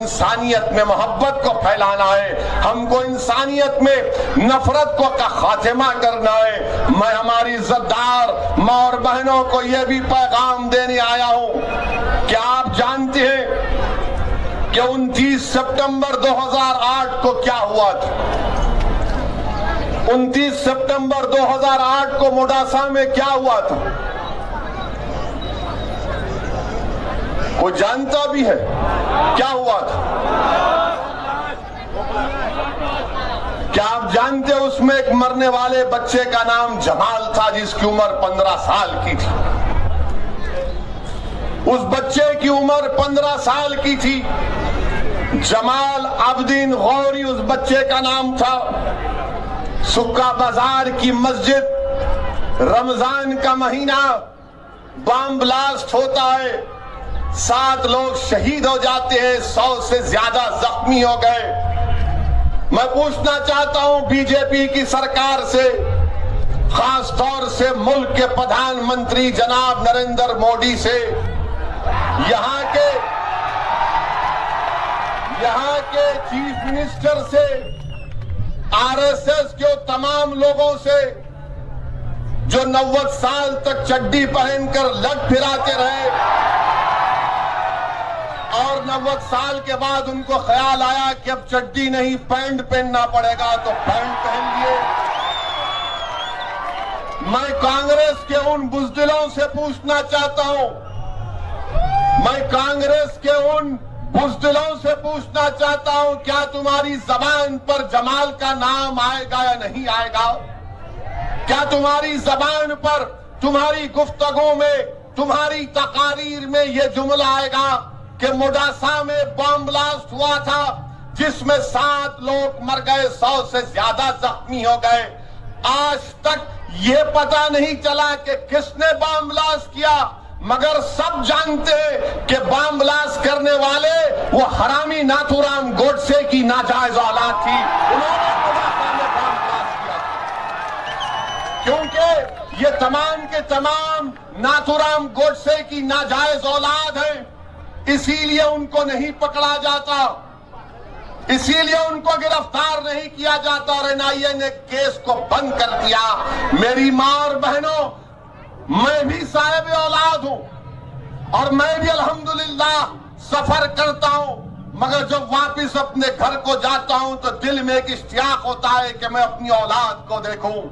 انسانیت میں محبت کو پھیلانا ہے، ہم کو انسانیت میں نفرت کو کا خاتمہ کرنا ہے۔ میں ہماری عزتدار ماں اور بہنوں کو یہ بھی پیغام دینے آیا ہوں کہ آپ جانتے ہیں کہ 29 سپٹمبر 2008 کو کیا ہوا تھا۔ 29 سپٹمبر 2008 کو موڈاسا میں کیا ہوا تھا؟ کوئی جانتا بھی ہے کیا ہوا تھا؟ کیا آپ جانتے اس میں ایک مرنے والے بچے کا نام جمال تھا جس کی عمر 15 سال کی تھی؟ اس بچے کی عمر 15 سال کی تھی۔ جمال عبدین غوری اس بچے کا نام تھا۔ سکا بازار کی مسجد، رمضان کا مہینہ، بم بلاسٹ ہوتا ہے، 7 لوگ شہید ہو جاتے ہیں، 100 سے زیادہ زخمی ہو گئے۔ میں پوچھنا چاہتا ہوں بی جے پی کی سرکار سے، خاص طور سے ملک کے پردھان منتری جناب نریندر مودی سے، یہاں کے چیف منسٹر سے، آر ایس ایس کے تمام لوگوں سے جو 90 سال تک چڈی پہن کر لٹ پھراتے رہے اور 90 سال کے بعد ان کو خیال آیا کہ اب چڈی نہیں پینٹ پہننا پڑے گا تو پینٹ پہن لیے۔ میں کانگریس کے ان بزدلوں سے پوچھنا چاہتا ہوں، کیا تمہاری زبان پر جمال کا نام آئے گا یا نہیں آئے گا؟ کیا تمہاری زبان پر، تمہاری گفتگو میں، تمہاری تقاریر میں یہ جملہ آئے گا کہ موڈاسا میں بم بلاسٹ ہوا تھا جس میں 7 لوگ مر گئے، 100 سے زیادہ زخمی ہو گئے؟ آج تک یہ پتہ نہیں چلا کہ کس نے بم بلاسٹ کیا، مگر سب جانتے ہیں کہ بم بلاسٹ کرنے والے وہ حرامی ناتھو رام گوڈسے کی ناجائز اولاد تھی۔ انہوں نے موڈاسا میں بم بلاسٹ کیا کیونکہ یہ تمام کے تمام ناتھو رام گوڈسے کی ناجائز اولاد ہیں، اسی لیے ان کو نہیں پکڑا جاتا، اسی لیے ان کو گرفتار نہیں کیا جاتا اور این آئی اے نے کیس کو بند کر دیا۔ میری ماں اور بہنوں، میں بھی صاحب اولاد ہوں اور میں بھی الحمدللہ سفر کرتا ہوں، مگر جب واپس اپنے گھر کو جاتا ہوں تو دل میں ایک اشتیاق ہوتا ہے کہ میں اپنی اولاد کو دیکھوں۔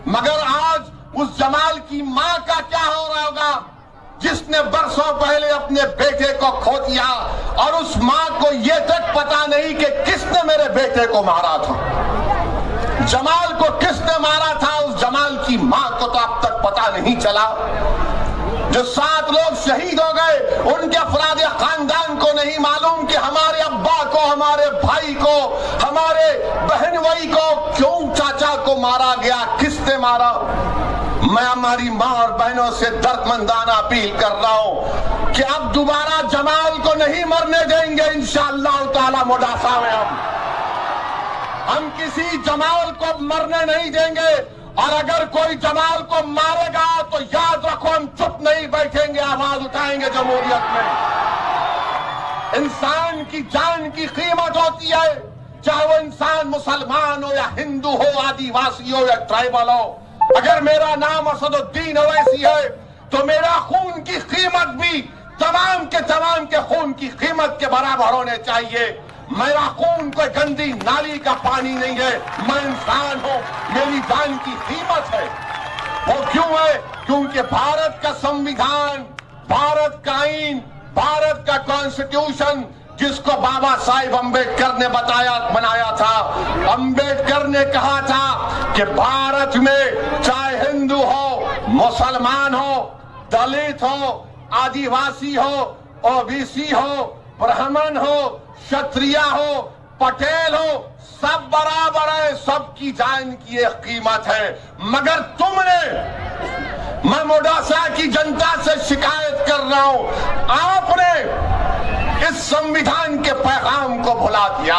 مگر آج اس جمال کی ماں کا کیا ہو رہا ہوگا جس نے برسوں پہلے اپنے بیٹے کو کھو دیا، اور اس ماں کو یہ تک پتا نہیں کہ کس نے میرے بیٹے کو مارا تھا، جمال کو کس نے مارا تھا۔ اس جمال کی ماں کو تو اب تک پتا نہیں چلا۔ جو 7 لوگ شہید ہو گئے ان کے افراد خاندان کو نہیں معلوم کہ ہمارے ابا کو، ہمارے بھائی کو، ہمارے بہن بھائی کو کیوں چاچا کو مارا گیا، کس نے مارا۔ میں ہماری ماں اور بہنوں سے درد مندانہ اپیل کر رہا ہوں کہ اب دوبارہ جمال کو نہیں مرنے دیں گے انشاءاللہ تعالی۔ موڈاسا میں ہم کسی جمال کو مرنے نہیں دیں گے، اور اگر کوئی جمال کو مارے گا تو یاد رکھو ہم چپ نہیں بیٹھیں گے، آواز اٹھائیں گے جمہوریت میں۔ انسان کی جان کی قیمت ہوتی ہے، چاہے وہ انسان مسلمان ہو یا ہندو ہو، آدیواسی ہو یا ٹرائبل ہو۔ اگر میرا نام اسد الدین اویسی ہے تو میرا خون کی قیمت بھی تمام کے خون کی قیمت کے برابر ہونے چاہیے۔ میرا خون کوئی گندی نالی کا پانی نہیں ہے، میں انسان ہوں، میری جان کی قیمت ہے۔ وہ کیوں ہے؟ کیونکہ بھارت کا سمویدھان، بھارت کا آئین، بھارت کا کانسٹیٹیوشن جس کو بابا صاحب امبیڈکر نے بنایا تھا، امبیڈکر نے کہا تھا کہ بھارت میں چاہے ہندو ہو، مسلمان ہو، دلت ہو، آدیواسی ہو، او بی سی ہو، برہمن ہو، شتریہ ہو، پٹیل ہو، سب برابر ہے، سب کی جان کی ایک قیمت ہے۔ مگر تم نے، میں موڈاسا کی جنتا سے شکایت کر رہا ہوں، آپ نے اس سمویدھان کے پیغام کو بھلا دیا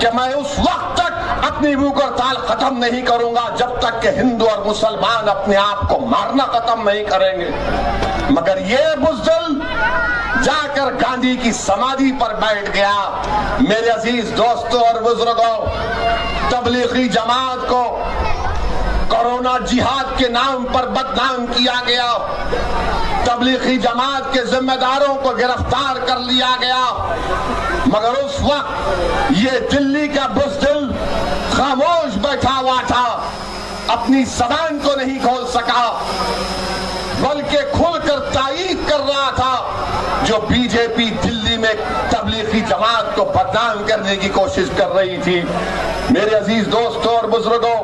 کہ میں اس وقت تک اپنی بھوک ہڑتال ختم نہیں کروں گا جب تک کہ ہندو اور مسلمان اپنے آپ کو مارنا ختم نہیں کریں گے۔ مگر یہ بزدل جا کر گاندھی کی سمادھی پر بیٹھ گیا۔ میرے عزیز دوستوں اور بزرگوں، تبلیغی جماعت کو کورونا جہاد کے نام پر بدنام کیا گیا، تبلیغی جماعت کے ذمہ داروں کو گرفتار کر لیا گیا، مگر اس وقت یہ دلی کا بزدل خاموش بیٹھا ہوا تھا، اپنی زبان کو نہیں کھول سکا، بلکہ کھل کر تائید کر رہا تھا جو بی جے پی دلی میں تبلیغی جماعت کو بدنام کرنے کی کوشش کر رہی تھی۔ میرے عزیز دوستوں اور بزرگوں،